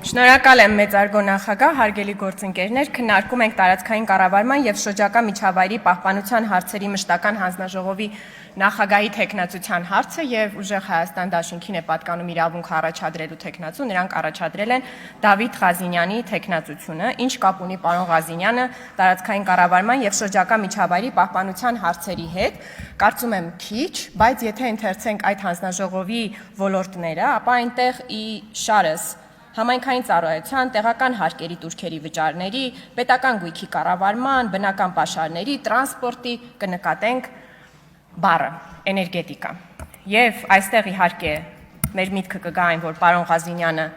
Շնորհակալ եմ մեծարգո նախագահ, հարգելի գործընկերներ, քննարկում ենք տարածքային կառավարման եւ շրջակա միջավայրի պահպանության հարցերի մշտական հանձնաժողովի նախագահի թեկնածության հարցը եւ ուժեղ Հայաստան դաշինքին է պատկանում իրավունք առաջադրելու թեկնածու, նրանք առաջադրել են Դավիթ Ղազինյանի թեկնածությունը, ինչ կապ ունի պարոն Ղազինյանը տարածքային կառավարման եւ շրջակա միջավայրի պահպանության հարցերի հետ, կարծում եմ քիչ, բայց եթե ընթերցենք այդ հանձնաժողովի ոլորտները, ապա այնտեղ ի շարս համայնքային ծառայության, տեղական հարկերի տուրքերի վճարների, պետական գույքի կառավարման, բնական պաշարների, տրանսպորտի կնկատենք բառը էներգետիկա։ Եվ այստեղ իհարկե մեր միտքը կգա այն, որ պարոն Ղազինյանը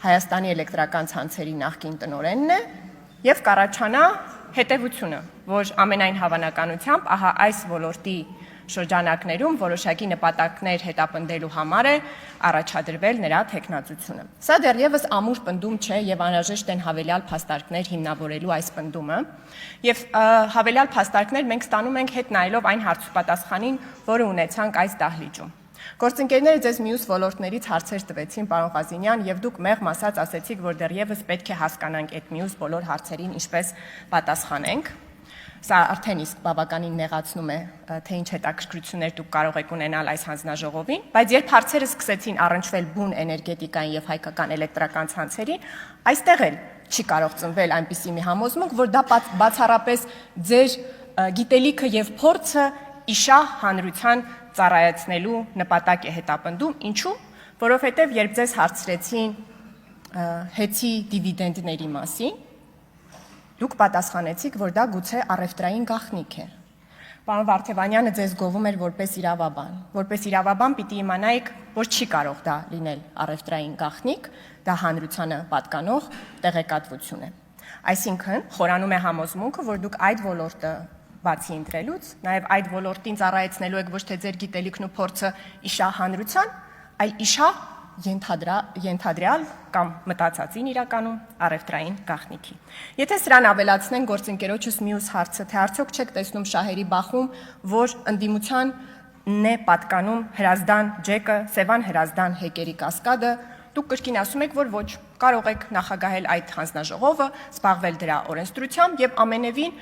Հայաստանի էլեկտրական ցանցերի նախկին տնօրենն է եւ կառաջանա հետեւությունը, որ ամենայն հավանականությամբ ահա այս ոլորտի շրջանակներում որոշակի նպատակներ հետապնդելու համար է առաջադրվել նրա թեկնածությունը։ Սա դեռևս ամուր պնդում չէ եւ անհրաժեշտ են հավելյալ փաստարկներ հիմնավորելու այս պնդումը։ Եվ հավելյալ փաստարկներ մենք ստանում ենք հետ նայելով այն հարցուպատասխանին, որը ունեցանք այս դահլիճում։ Գործընկերները ձեզ մյուս ոլորտներից հարցեր տվեցին, պարոն Ղազինյան, եւ դուք մեղմ ասած ասեցիք, որ դեռևս պետք է հասկանանք այդ մյուս բոլոր հարցերին ինչպես պատասխանենք։ Սա արդեն իսկ բավականին նեղացնում է, թե ինչ հետաքրքրություններ դուք կարող եք ունենալ այս հանձնաժողովին, բայց երբ հարցերը սկսեցին առնչվել բուն էներգետիկային եւ հայկական էլեկտրական ցանցերին, այստեղ էլ չի կարող ծնվել այնպիսի մի համոզմունք, որ դա բացառապես ձեր գիտելիքը եւ փորձը իշահ հանրության ծառայեցնելու նպատակ է հետապնդում, ինչու՞, որովհետեւ երբ ձեզ հարցրեցին հեծի դիվիդենդների մասին, դուք պատասխանեցիք, որ դա գուցե առևտրային գաղտնիք է։ Պարոն Վարդևանյանը ձեզ գովում էր որպես իրավաբան։ Որպես իրավաբան պիտի իմանայիք, որ չի կարող դա լինել առևտրային գաղտնիք, դա հանրությանը պատկանող տեղեկատվություն է։ Այսինքն, խորանում է համոզմունքը, որ դուք այդ ոլորտը բացի ընտրելուց, նաև այդ ոլորտին ծառայեցնելու եք ոչ թե ձեր գիտելիքն ու փորձը իշահ հանրության, այլ իշահ ենթադրյալ կամ մտածածին իրականում առևտրային գաղտնիքի։ Եթե սրան ավելացնենք գործընկերոջս մյուս հարցը, թե արդյոք չեք տեսնում շահերի բախում, որ ընդդիմությանն է պատկանում Հրազդան ջեկը, Սևան Հրազդան հեկերի կասկադը, դուք կրկին ասում եք, որ ոչ, կարող եք նախագահել այդ հանձնաժողովը, զբաղվել դրա օրենսդրությամբ եւ ամենևին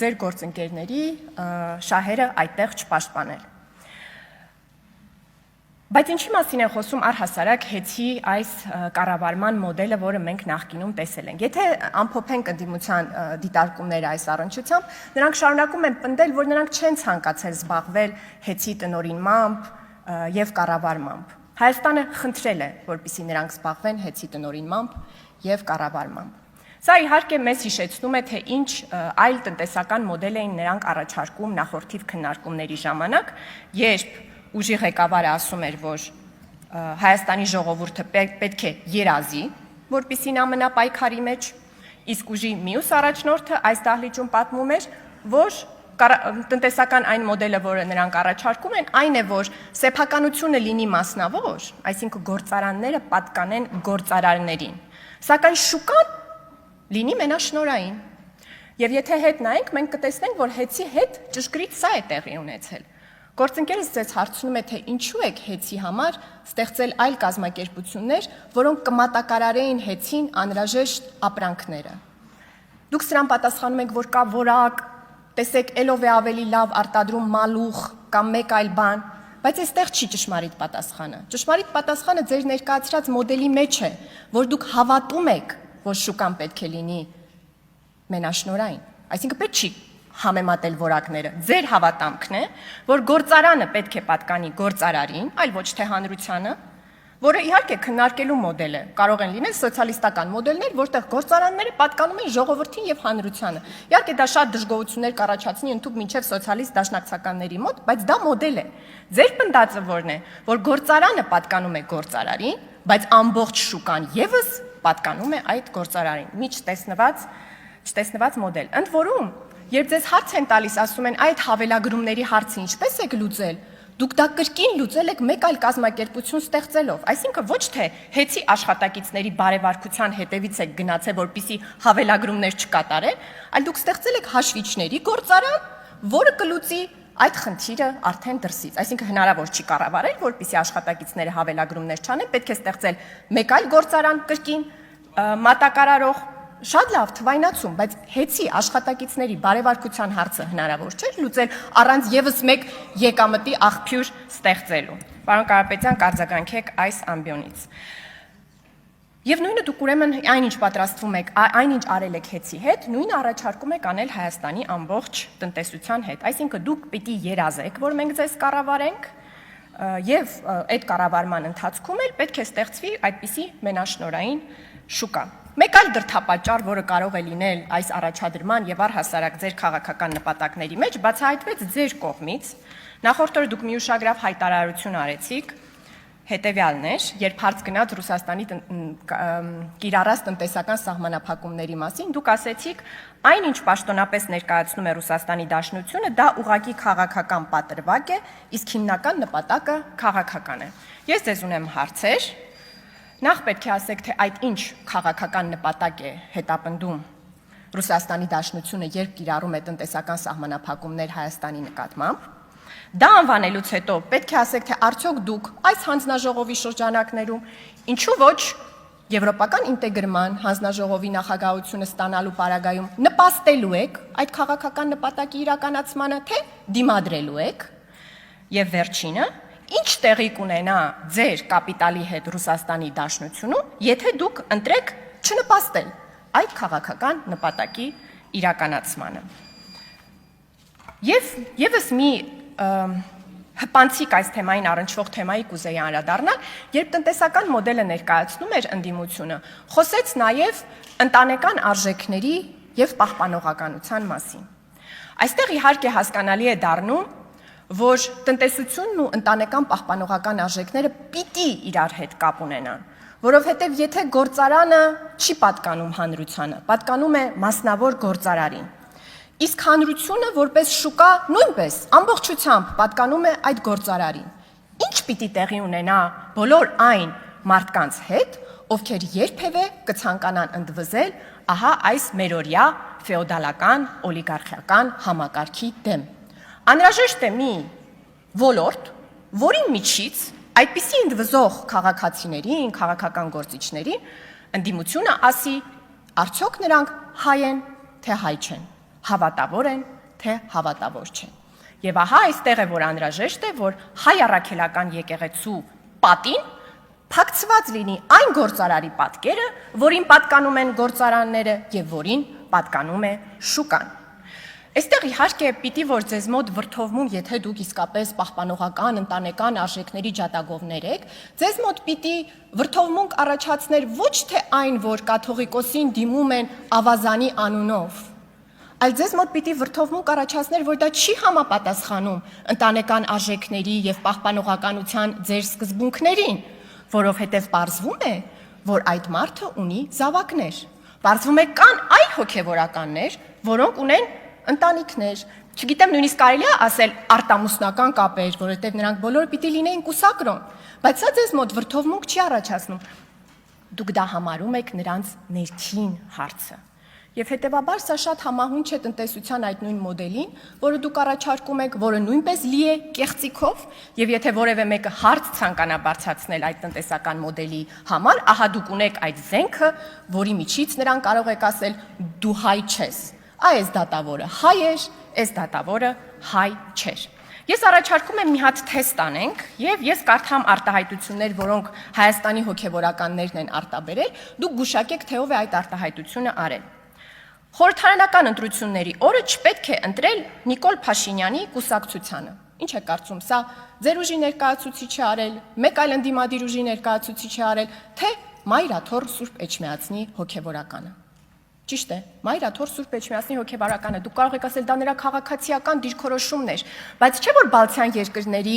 ձեր գործընկերների շահերը այդտեղ չպաշտպանել։ Բայց ինչի մասին է խոսում առհասարակ հեծի այս կառավարման մոդելը, որը մենք նախկինում տեսել ենք։ Եթե ամփոփենք ընդդիմության դիտարկումները այս առնչությամբ, նրանք շարունակում են պնդել, որ նրանք չեն ցանկացել զբաղվել հեծի տնօրինմամբ եւ կառավարմամբ։ Հայաստանը խնդրել է, որպեսզի նրանք զբաղվեն հեծի տնօրինմամբ եւ կառավարմամբ։ Սա իհարկե մեզ հիշեցնում է, թե ինչ այլ տնտեսական մոդել էին նրանք առաջարկում նախորդիվ քննարկումների ժամանակ, երբ ուժի ղեկավարը ասում էր, որ Հայաստանի ժողովուրդը պետք է երազի, որպեսզի նա մնա պայքարի մեջ, իսկ ուժի մյուս առաջնորդը այս դահլիճում պատմում էր, որ տնտեսական այն մոդելը, որը նրանք առաջարկում են, այն է, որ սեփականությունը լինի մասնավոր, այսինքն գործարանները պատկանեն գործարարներին, սակայն շուկան լինի մենաշնորհային։ Եվ եթե հետ նայենք, մենք կտեսնենք, որ հեծի հետ ճշգրիտ սա է տեղի ունեցել։ Գործընկերս ձեզ հարցնում է, թե ինչու եք հեծի համար ստեղծել այլ կազմակերպություններ, որոնք կմատակարարեին հեծին անհրաժեշտ ապրանքները։ Դուք սրան պատասխանում եք, որ կա որակ, տեսեք, ելով է ավելի լավ արտադրում մալուխ կամ մեկ այլ բան, բայց այստեղ չի ճշմարիտ պատասխանը։ Ճշմարիտ պատասխանը ձեր ներկայացրած մոդելի մեջ է, որ դուք հավատում եք, որ շուկան պետք է լինի մենաշնորհային։ Այսինքն պետք չի համեմատել որակները։ Ձեր հավատամքն է, որ գործարանը պետք է պատկանի գործարարին, այլ ոչ թե հանրությանը, որը իհարկե քննարկելու մոդել է։ Կարող են լինել սոցիալիստական մոդելներ, որտեղ գործարանները պատկանում են ժողովրդին եւ հանրությանը։ Իհարկե դա շատ դժգոհություններ կառաջացնի ընդհանուր մինչեւ սոցիալիստ դաշնակցականների մոտ, բայց դա մոդել է։ Ձեր պնդածը որն է, որ գործարանը պատկանում է գործարարին, բայց ամբողջ շուկան եւս պատկանում է այդ գործարարին։ Չտեսնված մոդել։ Ընդ որում, երբ ձեզ հարց են տալիս, ասում են այդ հավելագրումների հարցը ինչպես եք լուծել, դուք դա կրկին լուծել եք մեկ այլ կազմակերպություն ստեղծելով, այսինքն ոչ թե հեծի աշխատակիցների բարեվարկության հետևից եք գնացել, որպեսզի հավելագրումներ չկատարեն, այլ դուք ստեղծել եք հաշվիչների գործարան, որը կլուծի այդ խնդիրը արդեն դրսից, այսինքն հնարավոր չի կառավարել, որպեսզի աշխատակիցները հավելագրումներ չանեն, պետք է ստեղծել մեկ այլ գործարան կրկին, մատակարարող շատ լավ թվայնացում, բայց հեծի աշխատակիցների բարևարկության հարցը հնարավոր չէր լուծել առանց եւս մեկ եկամտի աղբյուր ստեղծելու։ Պարոն Կարապետյան, կարձագանքեք այս ամբիոնից։ Եվ նույնը դուք ուրեմն այնինչ պատրաստվում եք, այնինչ արել եք հեծի հետ, նույնը առաջարկում եք անել Հայաստանի ամբողջ տնտեսության հետ։ Այսինքն դուք պիտի երազեք, որ մենք ձեզ կառավարենք, եւ այդ կառավարման ընթացքում էլ պետք է ստեղծվի այդպիսի մենաշնորհային շուկա։ Մեկ այլ դրդապատճառ, որը կարող է լինել այս առաջադրման եւ առհասարակ ձեր քաղաքական նպատակների մեջ, բացահայտվեց ձեր կողմից։ Նախորդ օրը դուք մի ուշագրավ հայտարարություն արեցիք, հետեւյալն էր, երբ հարց գնաց Ռուսաստանի կիրառած տնտեսական սահմանափակումների մասին, դուք ասեցիք, այնինչ պաշտոնապես ներկայացնում է Ռուսաստանի Դաշնությունը, դա ուղղակի քաղաքական պատրվակ է, իսկ հիմնական նպատակը քաղաքական է։ Ես ձեզ ունեմ հարցեր։ Նախ պետք է ասեք, թե այդ ինչ քաղաքական նպատակ է հետապնդում Ռուսաստանի Դաշնությունը, երբ կիրառում է տնտեսական սահմանափակումներ Հայաստանի նկատմամբ։ Դա անվանելուց հետո պետք է ասեք, թե արդյոք դուք այս հանձնաժողովի շրջանակներում ինչու ոչ եվրոպական ինտեգրման հանձնաժողովի նախագահությունը ստանալու պարագայում նպաստելու եք այդ քաղաքական նպատակի իրականացմանը, թե դիմադրելու եք։ Եվ վերջինը, ինչ տեղի կունենա ձեր կապիտալի հետ Ռուսաստանի Դաշնությունում, եթե դուք ընտրեք չնպաստել այդ քաղաքական նպատակի իրականացմանը։ Եվ եւս մի հպանցիկ այս թեմային առնչվող թեմայի կուզեի անդրադառնալ, երբ տնտեսական մոդելը ներկայացնում էր ընդդիմությունը, խոսեց նաև ընտանեկան արժեքների եւ պահպանողականության մասին։ Այստեղ իհարկե հասկանալի է դառնում, որ տնտեսությունն ու ընտանեկան պահպանողական արժեքները պիտի իրար հետ կապ ունենան, որովհետեւ եթե գործարանը չի պատկանում հանրությանը, պատկանում է մասնավոր գործարարին։ Իսկ հանրությունը որպես շուկա նույնպես ամբողջությամբ պատկանում է այդ գործարարին։ Ինչ պիտի տեղի ունենա բոլոր այն մարդկանց հետ, ովքեր երբևէ կցանկանան ընդվզել ահա այս մերօրյա ֆեոդալական օլիգարխիական համակարգի դեմ։ Անհրաժեշտ է մի ոլորտ, որի միջից այդպիսի ընդվզող քաղաքացիներին, քաղաքական գործիչներին ընդդիմությունը ասի, արդյոք նրանք հայ են, թե հայ չեն, հավատավոր են, թե հավատավոր չեն։ Եվ ահա այստեղ է, որ անհրաժեշտ է, որ հայ առաքելական եկեղեցու պատին փակցված լինի այն գործարարի պատկերը, որին պատկանում են գործարանները եւ որին պատկանում է շուկան։ Այստեղ իհարկե պիտի որ ձեզ մոտ վրթովմուն, եթե դուք իսկապես պահպանողական ընտանեկան արժեքների ջատագովներ եք, ձեզ մոտ պիտի վրթովմունք առաջացներ ոչ թե այն, որ կաթողիկոսին դիմում են ավազանի անունով, այլ ձեզ մոտ պիտի վրթովմունք առաջացներ, որ դա չի համապատասխանում ընտանեկան արժեքների եւ պահպանողականության ձեր սկզբունքներին, որովհետեւ պարզվում է, որ այդ մարդը ունի զավակներ։ Պարզվում է կան այլ հոգեվորականներ, որոնք ունեն ընտանիքներ, չգիտեմ, նույնիսկ կարելի է ասել արտամուսնական կապեր, որովհետև նրանք բոլորը պիտի լինեին կուսակրոն, բայց սա ձեզ մոտ վրթովմունք չի առաջացնում։ Դուք դա համարում եք նրանց ներքին հարցը։ Եվ հետևաբար սա շատ համահունչ է տնտեսության այդ նույն մոդելին, որը դուք առաջարկում եք, որը նույնպես լի է կեղծիքով, եւ եթե որևէ մեկը հարց ցանկանա բարձրացնել այդ տնտեսական մոդելի համար, ահա դուք ունեք այդ զենքը, որի միջից նրան կարող եք ասել դու հայ չես։ Այս դատավորը հայ էր, այս դատավորը հայ չէր։ Ես առաջարկում եմ մի հատ թեստ անենք եւ ես կարդամ արտահայտություններ, որոնք Հայաստանի հոգեվորականներն են արտաբերել, դուք գուշակեք, թե ով է այդ արտահայտությունը արել։ Խորհրդարանական ընտրությունների օրը չպետք է ընտրել Նիկոլ Փաշինյանի կուսակցությանը։ Ինչ է կարծում, սա ձեր ուժի ներկայացուցիչ է արել, մեկ այլ ընդդիմադիր ուժի ներկայացուցիչ է արել, թե Մայրաթոր Սուրբ Էջմիածնի հոգեվորականը։ Ճիշտ է, Մայրաթոր Սուրբ Էջմիածնի հոգեվարականը, դուք կարող եք ասել դա նրա քաղաքացիական դիրքորոշումն էր, բայց չէ որ բալթյան երկրների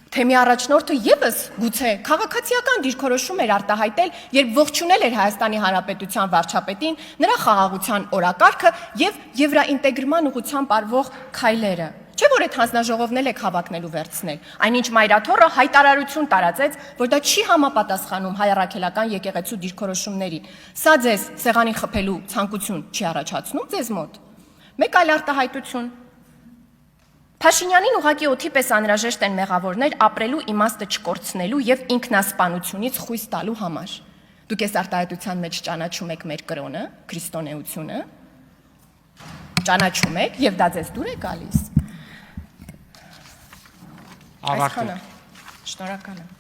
թեմի առաջնորդը եւս գուցե քաղաքացիական դիրքորոշում էր արտահայտել, երբ ողջունել էր Հայաստանի Հանրապետության վարչապետին, նրա խաղաղության օրակարգը եւ եվրոինտեգրման ուղղությամբ արվող քայլերը։ Չէ որ այդ հանձնաժողովն եք հավակնելու վերցնել։ Այնինչ Մայրաթորը հայտարարություն տարածեց, որ դա չի համապատասխանում հայ առաքելական եկեղեցու դիրքորոշումներին։ Սա ձեզ սեղանին խփելու ցանկություն չի առաջացնում ձեզ մոտ։ Մեկ այլ արտահայտություն։ Փաշինյանին ուղղակի օդի պես անհրաժեշտ են մեղավորներ ապրելու իմաստը չկորցնելու եւ ինքնասպանությունից խույս տալու համար։ Դուք այս արտահայտության մեջ ճանաչում եք մեր կրոնը, քրիստոնեությունը, ճանաչում եք եւ դա ձեզ դուր է գալիս։ Ավարտեք։ Շնորհակալ եմ։